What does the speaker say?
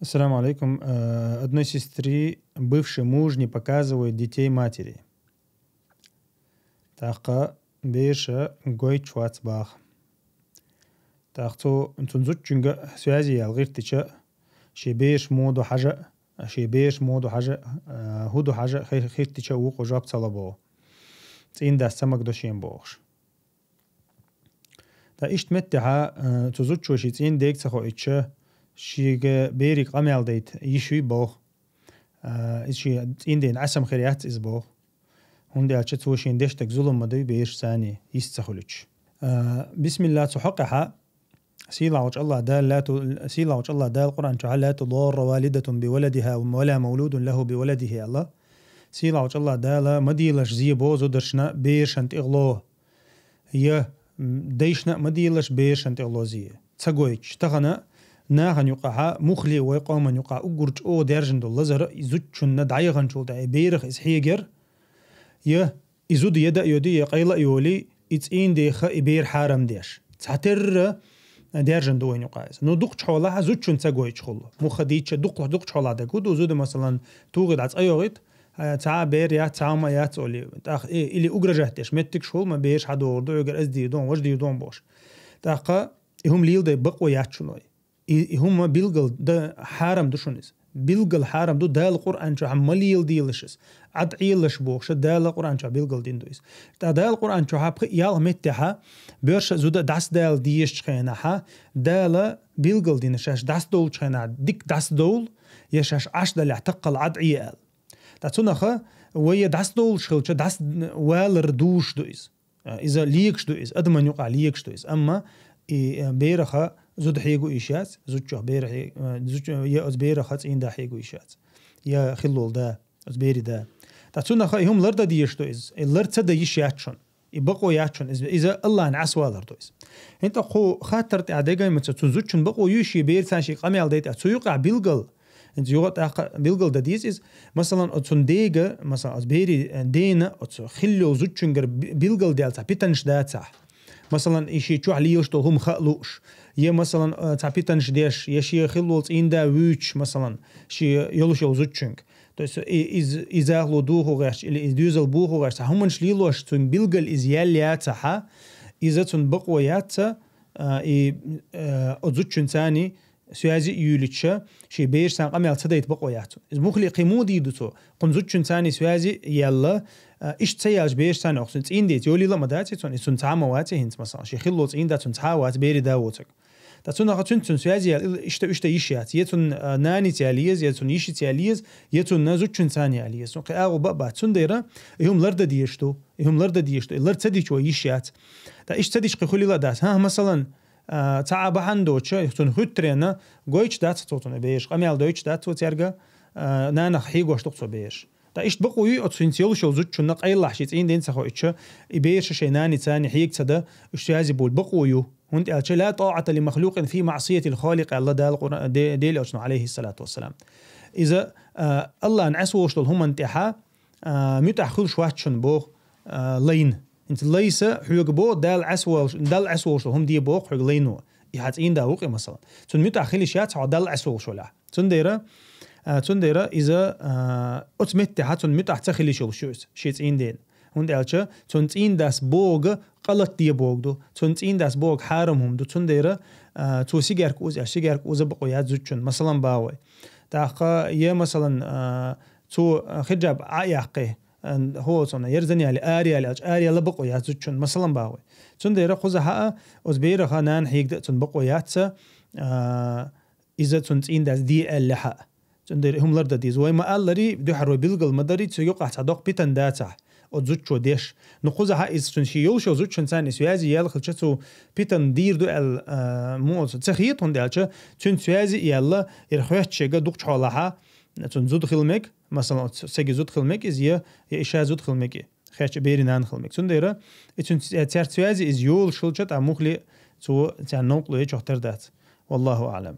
Ассаламу алейкум. Одной сестре бывший муж не показывает детей матери. Таqa беша гой чвацбах. Тахту тунзут чунга связи ялгиртича шебеш моду хажа шебеш моду хажа худу хажа хиртича уqo жаб цалабо. Цин да самак дошим бош. Та ишт меттха тузут чуши цин дек цахо ича شيء بيرك قميل ديت يشوي بوخ شيء عندين عسم خريات إز بوخ هندي أشت سوشين دشتك ظلم مدوي بيش ثاني يستخلش بسم الله تحقها سيلا وجه الله دال لا سيلا وجه الله دال القرآن تعالى لا تضار والدة بولدها ولا مولود له بولده الله سيلا وجه الله دال مديلش زي بوزو درشنا بيش أنت إغلوه هي ديشنا مديلش بيش أنت إغلو زي تسقويش تغنى ناهن يقع مخلي ويقوم يقع أجرج أو درجن دول لزر يزوجن ندعيهن شو دعي بيرخ إسحيجر يه يزود يدا يودي يقيل يولي إتسين ديخ إبير حرام ديش تعتر درجن دوين يقايس نو دق حولها زوجن تسقوي تشخل مخديتش دق حولها دكود وزود مثلا توغد عز أيوغد تاع بير يا تاع ما يا تقولي تاخ إيه اللي أجرجتش متك شغل ما بيش حدور دو يقر أزدي دون وجدي دون بوش تاقا هم ليل ده بقوا ياتشلوي هم بيلقل ده حرام دشونيز بيلقل حرام دو دال القرآن شو عمليل ديلشس عدعيلش بوخش دال القرآن شو بيلقل دين دويس تا دال القرآن شو حب يال متها بيرش زودا داس دال ديش خينها دال بيلقل دين شاش داس دول خينا ديك داس دول يشاش عش دال اعتقل عدعيال تا تنخه ويا داس دول شلش داس والر دوش دويس إذا ليكش دويس أدمن يقع ليكش دويس أما بيرخه زود حيجو إيشات زود شو بير زود يا أزبير خات إن ده حيجو إيشات يا خلول ده أزبيري ده تاتونا خا هم لرد ديشتو إز اللرد تدا يشياتشون يبقوا ياتشون إذا الله نعس والردو إز أنت خو خاطرت عديجا متى زودشون بقوا يشي بير ثانشي قميل ديت أتسويق بيلقل أنت يوقع بيلقل ده ديس إز مثلا أتسون ديجا مثلا أزبيري دينا أتسو خلوا زودشون بيلقل ديالتا بيتنش داتح مثلا إشي شو عليوش هم خلوش يه مثلا تعبيتنش ديش يشي خلوت إندا ويتش مثلا شي يلوش يوزوتشنك تويس إذا لو دوه غش اللي إدوزل بوه غش هم مش ليلوش تون بيلقل إزيالياتها إذا تون بقوياتها أزوتشن ثاني سيازي يولتشا شي بيش سان قميل تديت بقوياتو إذا مخلي قيمودي دوتو قنزوتشن ثاني سيازي يلا إيش تسياج بيش ثاني أقصد إنديت يولي لما داتي تون إسون تعامواتي هنت مثلا شي خلوت إندا تون تعاوات بيري داوتك تاتون خاتون تون سيازي إشتا يشيات يتون ناني تاليز يتون يشي تاليز يتون نازوتشن ثاني عليز قاعو بابا تون ديرا يهم لرد ديشتو لرد تدي شو يشيات تا إيش تديش قخولي لا دات ها مثلا تعب عنده شيء تون هترينا قويش دات توتون بيش قميل دويش دات توتيرجا نانا حيقوش تقصو بيش تا إيش بقوي أتسينتيول شو زوج شنق أي لحشيت إن دين سخو إيش إبيش شيناني ثاني حيق تدا إشتيازي بول بقويو هنت قالش لا طاعة لمخلوق في معصية الخالق الله ده القرآن ديل أصنع عليه الصلاة والسلام إذا الله نعسوش هم انتحى متأخذ شوات شن بوخ لين انت ليس حيق بو دال عسوش هم دي بوخ حيق لينو يحات إن ده وقي مثلا تون متأخذ شيات هو دال عسوش ولا تون ديرا إذا أتمت حتى متأخذ شوش شيت إن دين هند قالش تون إن داس بوغ قلت دي بوغ دو تون إن داس بوغ حارمهم دو تون ديرا تو سيجارك أوز بقويات زوجن مثلا باوي تاقا يا مثلا تو خجاب عياقه هو صنع يرزني على آريا لبقويات زوجن مثلا باوي تون ديرا خزها أزبير خانان هيك تون بقويات إذا تون إن داس دي اللحق تون دير هم لرد ديز وما قال لري بدو حرو بيلقل مدري تيوقع تعدق بيتن داتح أزوجو ديش نخوزها إذا تنشي يوش أزوجو ثاني سيازي يلا خلشتو بيتن دير دو مو تخيط هندي على تون سيازي يلا يرخوش شيء دوق حولها تون زود خلمك مثلا سجى زود خلمك إزيا إيش زود خلمك خيش بيرنان خلمك تون ديرا تون تيار سيازي إز يول شلشت عموخلي تو تعنوق له يجوه تردات والله أعلم.